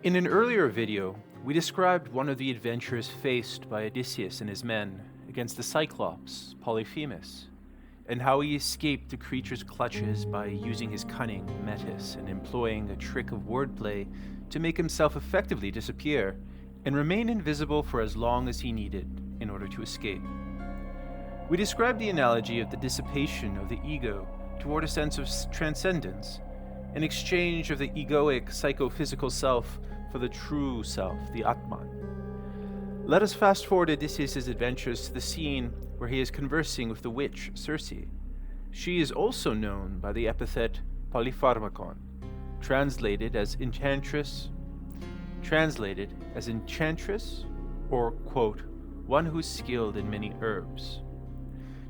In an earlier video, we described one of the adventures faced by Odysseus and his men against the Cyclops, Polyphemus, and how he escaped the creature's clutches by using his cunning, metis, and employing a trick of wordplay to make himself effectively disappear and remain invisible for as long as he needed in order to escape. We described the analogy of the dissipation of the ego toward a sense of transcendence, an exchange of the egoic psychophysical self for the true self, the Atman. Let us fast forward Odysseus' adventures to the scene where he is conversing with the witch Circe. She is also known by the epithet Polypharmakon, translated as enchantress, or, quote, one who's skilled in many herbs.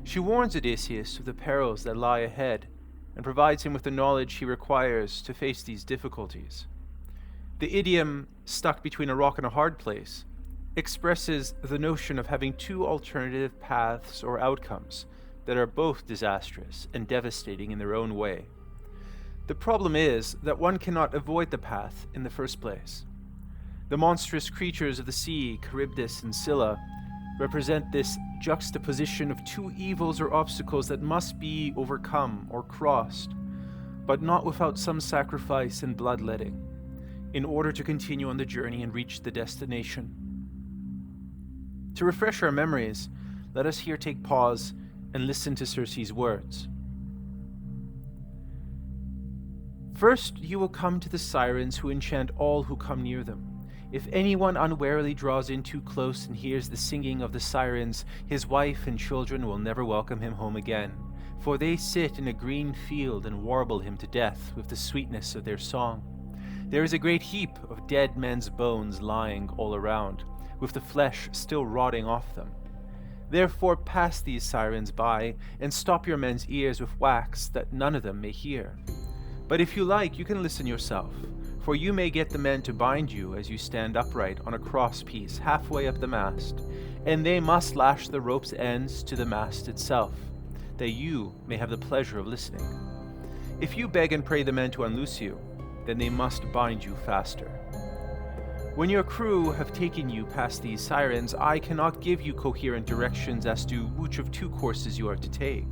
She warns Odysseus of the perils that lie ahead and provides him with the knowledge he requires to face these difficulties. The idiom, stuck between a rock and a hard place, expresses the notion of having two alternative paths or outcomes that are both disastrous and devastating in their own way. The problem is that one cannot avoid the path in the first place. The monstrous creatures of the sea, Charybdis and Scylla, represent this juxtaposition of two evils or obstacles that must be overcome or crossed, but not without some sacrifice and bloodletting, in order to continue on the journey and reach the destination. To refresh our memories, let us here take pause and listen to Circe's words. First, you will come to the Sirens who enchant all who come near them. If anyone unwarily draws in too close and hears the singing of the Sirens, his wife and children will never welcome him home again, for they sit in a green field and warble him to death with the sweetness of their song. There is a great heap of dead men's bones lying all around, with the flesh still rotting off them. Therefore pass these Sirens by, and stop your men's ears with wax, that none of them may hear. But if you like, you can listen yourself, for you may get the men to bind you as you stand upright on a cross piece halfway up the mast, and they must lash the rope's ends to the mast itself, that you may have the pleasure of listening. If you beg and pray the men to unloose you, then they must bind you faster. When your crew have taken you past these Sirens, I cannot give you coherent directions as to which of two courses you are to take.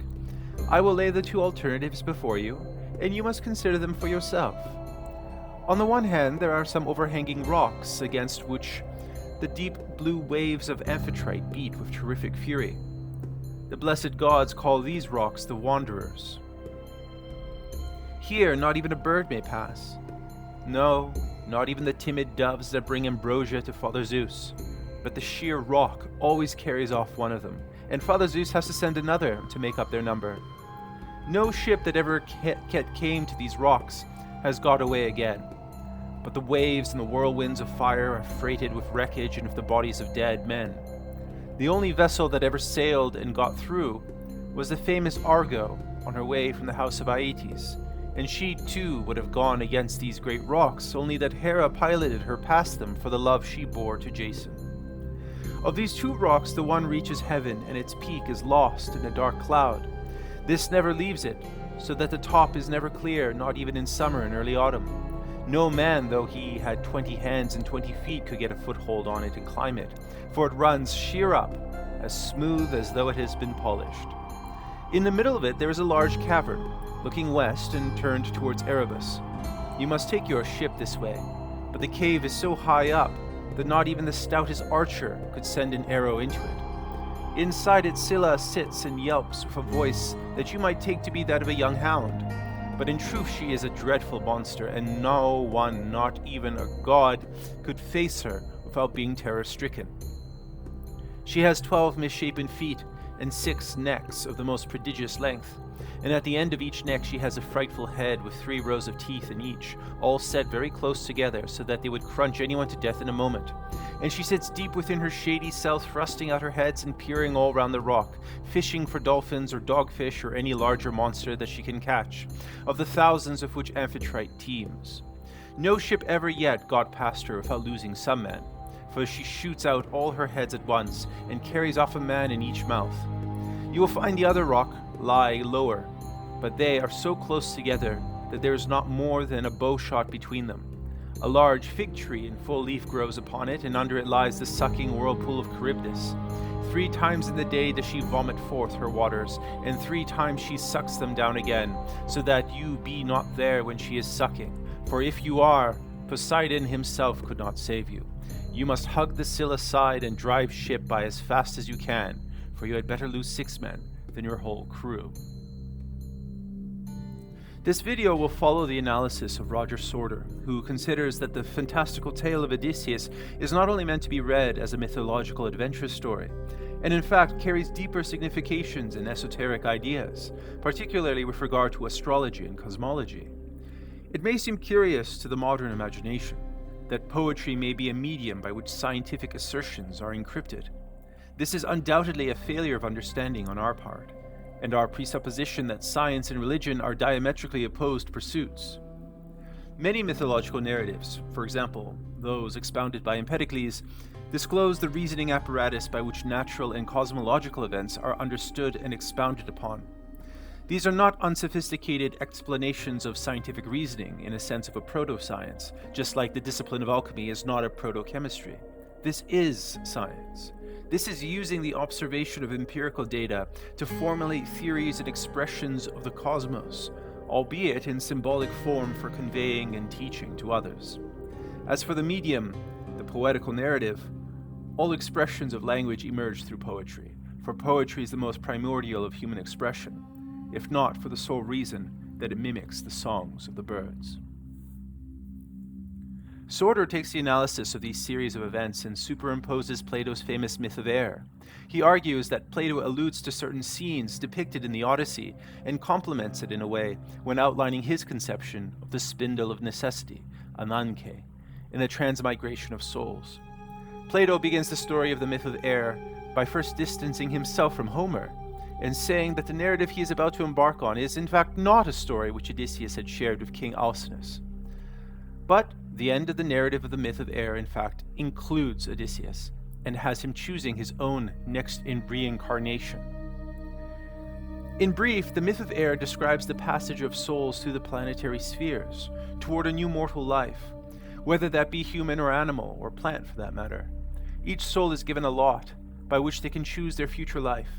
I will lay the two alternatives before you, and you must consider them for yourself. On the one hand, there are some overhanging rocks against which the deep blue waves of amphitrite beat with terrific fury. The blessed gods call these rocks the Wanderers. Here, not even a bird may pass. No, not even the timid doves that bring ambrosia to Father Zeus. But the sheer rock always carries off one of them, and Father Zeus has to send another to make up their number. No ship that ever came to these rocks has got away again. But the waves and the whirlwinds of fire are freighted with wreckage and with the bodies of dead men. The only vessel that ever sailed and got through was the famous Argo on her way from the house of Aeetes, and she too would have gone against these great rocks, only that Hera piloted her past them for the love she bore to Jason. Of these two rocks, the one reaches heaven and its peak is lost in a dark cloud. This never leaves it, so that the top is never clear, not even in summer and early autumn. No man, though he had 20 hands and 20 feet, could get a foothold on it and climb it, for it runs sheer up, as smooth as though it has been polished. In the middle of it there is a large cavern, looking west and turned towards Erebus. You must take your ship this way, but the cave is so high up that not even the stoutest archer could send an arrow into it. Inside it Scylla sits and yelps with a voice that you might take to be that of a young hound. But in truth she is a dreadful monster, and no one, not even a god, could face her without being terror-stricken. She has 12 misshapen feet and 6 necks of the most prodigious length, and at the end of each neck she has a frightful head with 3 rows of teeth in each, all set very close together so that they would crunch anyone to death in a moment. And she sits deep within her shady cell, thrusting out her heads and peering all round the rock, fishing for dolphins or dogfish or any larger monster that she can catch, of the thousands of which Amphitrite teems. No ship ever yet got past her without losing some men, for she shoots out all her heads at once and carries off a man in each mouth. You will find the other rock lie lower, but they are so close together that there is not more than a bow shot between them. A large fig tree in full leaf grows upon it, and under it lies the sucking whirlpool of Charybdis. 3 times in the day does she vomit forth her waters, and 3 times she sucks them down again, so that you be not there when she is sucking. For if you are, Poseidon himself could not save you. You must hug the Scylla side and drive ship by as fast as you can, for you had better lose 6 men than your whole crew. This video will follow the analysis of Roger Sorter, who considers that the fantastical tale of Odysseus is not only meant to be read as a mythological adventure story, and in fact carries deeper significations and esoteric ideas, particularly with regard to astrology and cosmology. It may seem curious to the modern imagination that poetry may be a medium by which scientific assertions are encrypted. This is undoubtedly a failure of understanding on our part, and our presupposition that science and religion are diametrically opposed pursuits. Many mythological narratives, for example, those expounded by Empedocles, disclose the reasoning apparatus by which natural and cosmological events are understood and expounded upon. These are not unsophisticated explanations of scientific reasoning in a sense of a proto-science, just like the discipline of alchemy is not a proto-chemistry. This is science. This is using the observation of empirical data to formulate theories and expressions of the cosmos, albeit in symbolic form for conveying and teaching to others. As for the medium, the poetical narrative, all expressions of language emerge through poetry, for poetry is the most primordial of human expression, if not for the sole reason that it mimics the songs of the birds. Sorter takes the analysis of these series of events and superimposes Plato's famous myth of air. He argues that Plato alludes to certain scenes depicted in the Odyssey and complements it in a way when outlining his conception of the spindle of necessity, ananke, in the transmigration of souls. Plato begins the story of the myth of air by first distancing himself from Homer and saying that the narrative he is about to embark on is in fact not a story which Odysseus had shared with King Alcinous. But the end of the narrative of the myth of air in fact includes Odysseus and has him choosing his own next in reincarnation. In brief, the myth of air describes the passage of souls through the planetary spheres toward a new mortal life, whether that be human or animal or plant for that matter. Each soul is given a lot by which they can choose their future life.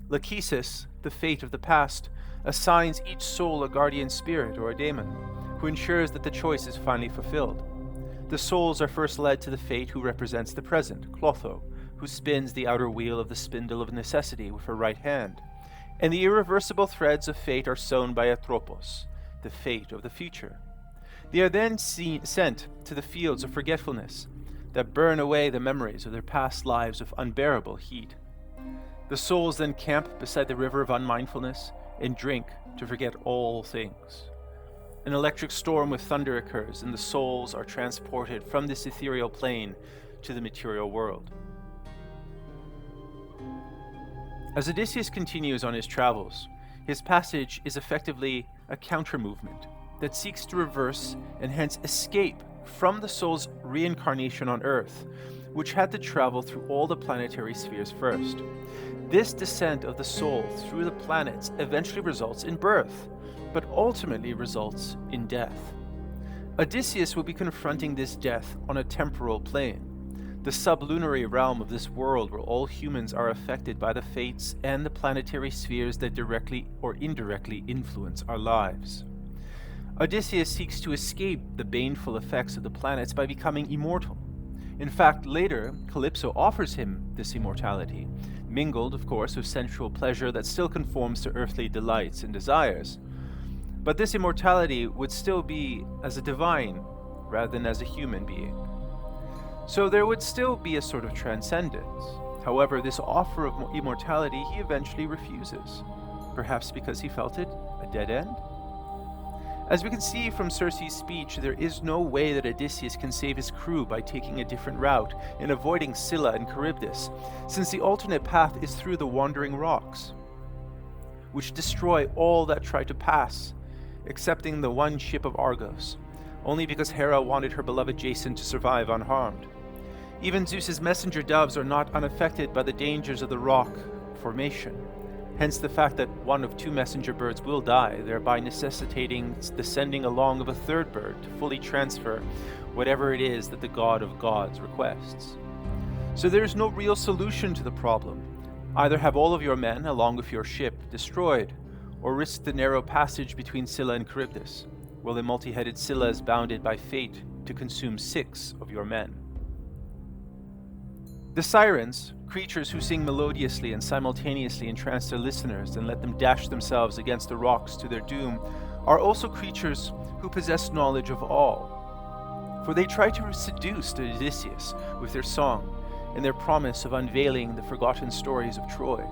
Lachesis, the fate of the past, assigns each soul a guardian spirit or a daemon, who ensures that the choice is finally fulfilled. The souls are first led to the fate who represents the present, Clotho, who spins the outer wheel of the spindle of necessity with her right hand, and the irreversible threads of fate are sewn by Atropos, the fate of the future. They are then sent to the fields of forgetfulness that burn away the memories of their past lives with unbearable heat. The souls then camp beside the river of unmindfulness and drink to forget all things. An electric storm with thunder occurs, and the souls are transported from this ethereal plane to the material world. As Odysseus continues on his travels, his passage is effectively a counter-movement that seeks to reverse and hence escape from the soul's reincarnation on Earth, which had to travel through all the planetary spheres first. This descent of the soul through the planets eventually results in birth, but ultimately results in death. Odysseus will be confronting this death on a temporal plane, the sublunary realm of this world where all humans are affected by the fates and the planetary spheres that directly or indirectly influence our lives. Odysseus seeks to escape the baneful effects of the planets by becoming immortal. In fact, later, Calypso offers him this immortality, mingled, of course, with sensual pleasure that still conforms to earthly delights and desires. But this immortality would still be as a divine rather than as a human being. So there would still be a sort of transcendence. However, this offer of immortality he eventually refuses, perhaps because he felt it a dead end? As we can see from Circe's speech, there is no way that Odysseus can save his crew by taking a different route and avoiding Scylla and Charybdis, since the alternate path is through the wandering rocks, which destroy all that try to pass, excepting the one ship of Argos, only because Hera wanted her beloved Jason to survive unharmed. Even Zeus's messenger doves are not unaffected by the dangers of the rock formation, hence the fact that one of two messenger birds will die, thereby necessitating the sending along of a third bird to fully transfer whatever it is that the god of gods requests. So there is no real solution to the problem. Either have all of your men, along with your ship, destroyed, or risk the narrow passage between Scylla and Charybdis, where the multi-headed Scylla is bounded by fate to consume 6 of your men. The Sirens, creatures who sing melodiously and simultaneously entrance their listeners and let them dash themselves against the rocks to their doom, are also creatures who possess knowledge of all. For they try to seduce Odysseus with their song and their promise of unveiling the forgotten stories of Troy.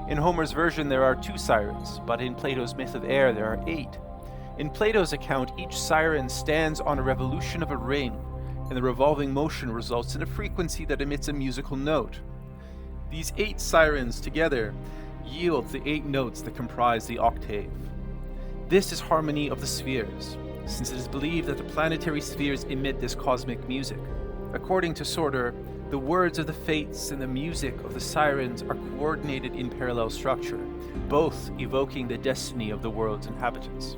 In Homer's version there are 2 sirens, but in Plato's myth of air there are 8. In Plato's account, each siren stands on a revolution of a ring, and the revolving motion results in a frequency that emits a musical note. These 8 sirens together yield the 8 notes that comprise the octave. This is harmony of the spheres, since it is believed that the planetary spheres emit this cosmic music. According to Sorter, the words of the fates and the music of the sirens are coordinated in parallel structure, both evoking the destiny of the world's inhabitants.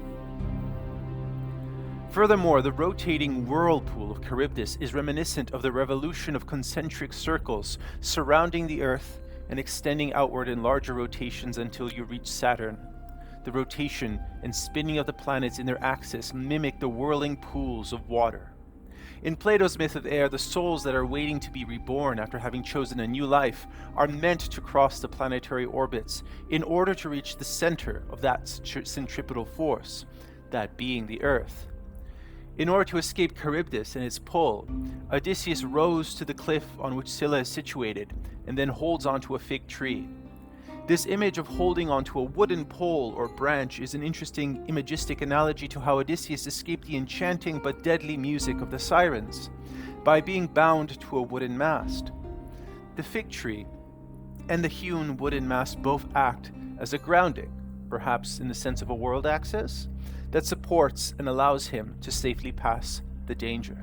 Furthermore, the rotating whirlpool of Charybdis is reminiscent of the revolution of concentric circles surrounding the Earth and extending outward in larger rotations until you reach Saturn. The rotation and spinning of the planets in their axis mimic the whirling pools of water. In Plato's myth of air, the souls that are waiting to be reborn after having chosen a new life are meant to cross the planetary orbits in order to reach the center of that centripetal force, that being the Earth. In order to escape Charybdis and its pull, Odysseus rows to the cliff on which Scylla is situated and then holds onto a fig tree. This image of holding onto a wooden pole or branch is an interesting imagistic analogy to how Odysseus escaped the enchanting but deadly music of the Sirens by being bound to a wooden mast. The fig tree and the hewn wooden mast both act as a grounding, perhaps in the sense of a world axis, that supports and allows him to safely pass the danger.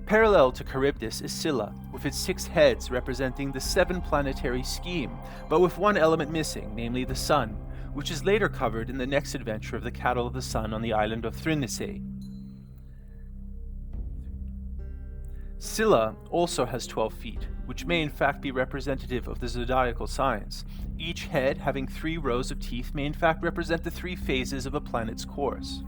Parallel to Charybdis is Scylla, with its 6 heads representing the 7 planetary scheme, but with one element missing, namely the sun, which is later covered in the next adventure of the Cattle of the Sun on the island of Thrinace. Scylla also has 12 feet, which may in fact be representative of the zodiacal signs. Each head, having 3 rows of teeth, may in fact represent the 3 phases of a planet's course.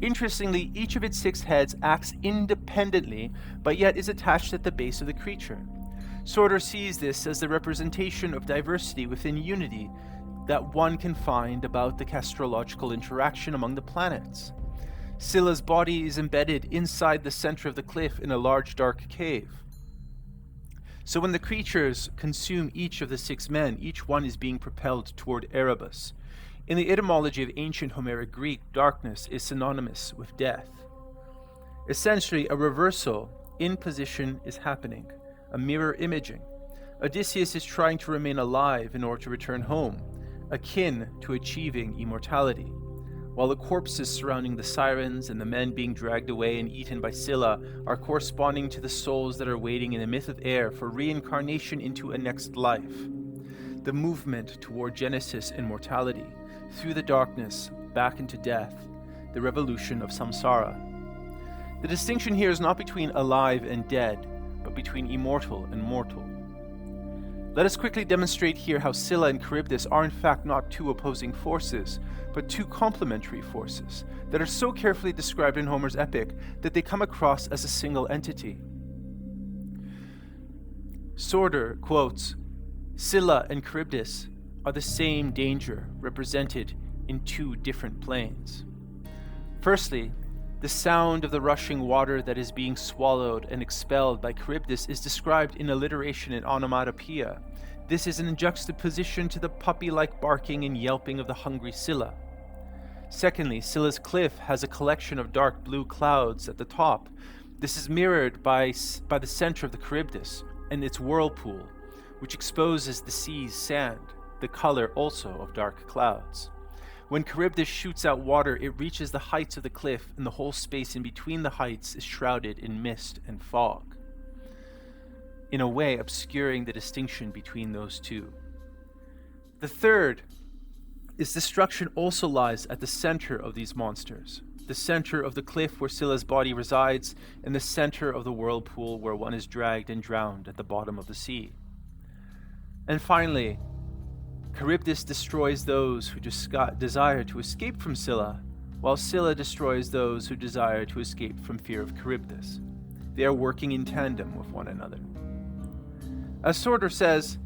Interestingly, each of its 6 heads acts independently, but yet is attached at the base of the creature. Sorter sees this as the representation of diversity within unity that one can find about the astrological interaction among the planets. Scylla's body is embedded inside the center of the cliff in a large dark cave. So when the creatures consume each of the 6 men, each one is being propelled toward Erebus. In the etymology of ancient Homeric Greek, darkness is synonymous with death. Essentially, a reversal in position is happening, a mirror imaging. Odysseus is trying to remain alive in order to return home, akin to achieving immortality, while the corpses surrounding the Sirens and the men being dragged away and eaten by Scylla are corresponding to the souls that are waiting in the myth of air for reincarnation into a next life. The movement toward Genesis and mortality, through the darkness, back into death, the revolution of samsara. The distinction here is not between alive and dead, but between immortal and mortal. Let us quickly demonstrate here how Scylla and Charybdis are in fact not 2 opposing forces, but 2 complementary forces that are so carefully described in Homer's epic that they come across as a single entity. Sorter quotes, "Scylla and Charybdis are the same danger represented in 2 different planes. Firstly, the sound of the rushing water that is being swallowed and expelled by Charybdis is described in alliteration and onomatopoeia. This is in juxtaposition to the puppy-like barking and yelping of the hungry Scylla. Secondly, Scylla's cliff has a collection of dark blue clouds at the top. This is mirrored by the center of the Charybdis and its whirlpool, which exposes the sea's sand, the color also of dark clouds. When Charybdis shoots out water, it reaches the heights of the cliff, and the whole space in between the heights is shrouded in mist and fog, in a way obscuring the distinction between those 2. The third is destruction also lies at the center of these monsters, the center of the cliff where Scylla's body resides, and the center of the whirlpool where one is dragged and drowned at the bottom of the sea. And finally, Charybdis destroys those who desire to escape from Scylla, while Scylla destroys those who desire to escape from fear of Charybdis. They are working in tandem with one another. As Sorter says,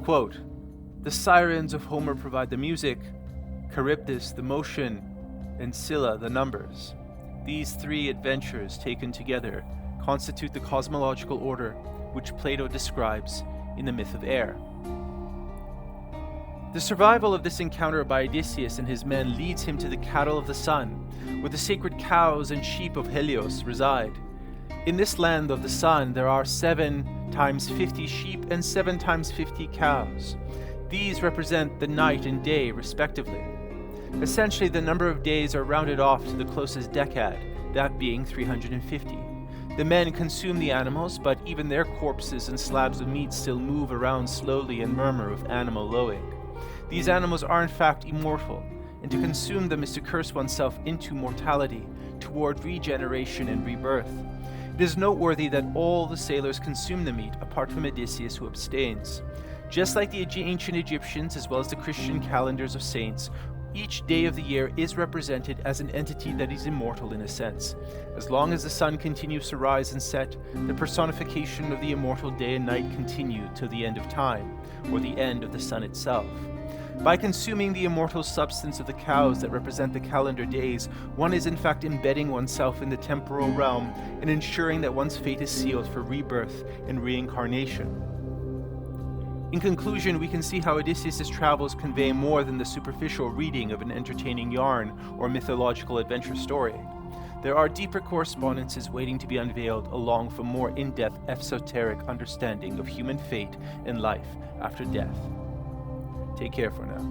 quote, "The Sirens of Homer provide the music, Charybdis the motion, and Scylla the numbers. These three adventures taken together constitute the cosmological order which Plato describes in the myth of air." The survival of this encounter by Odysseus and his men leads him to the cattle of the sun, where the sacred cows and sheep of Helios reside. In this land of the sun, there are 7 times 50 sheep and 7 times 50 cows. These represent the night and day, respectively. Essentially, the number of days are rounded off to the closest decad, that being 350. The men consume the animals, but even their corpses and slabs of meat still move around slowly and murmur with animal lowing. These animals are in fact immortal, and to consume them is to curse oneself into mortality, toward regeneration and rebirth. It is noteworthy that all the sailors consume the meat, apart from Odysseus, who abstains. Just like the ancient Egyptians, as well as the Christian calendars of saints, each day of the year is represented as an entity that is immortal in a sense. As long as the sun continues to rise and set, the personification of the immortal day and night continue till the end of time, or the end of the sun itself. By consuming the immortal substance of the cows that represent the calendar days, one is in fact embedding oneself in the temporal realm and ensuring that one's fate is sealed for rebirth and reincarnation. In conclusion, we can see how Odysseus' travels convey more than the superficial reading of an entertaining yarn or mythological adventure story. There are deeper correspondences waiting to be unveiled, along with a more in-depth esoteric understanding of human fate and life after death. Take care for now.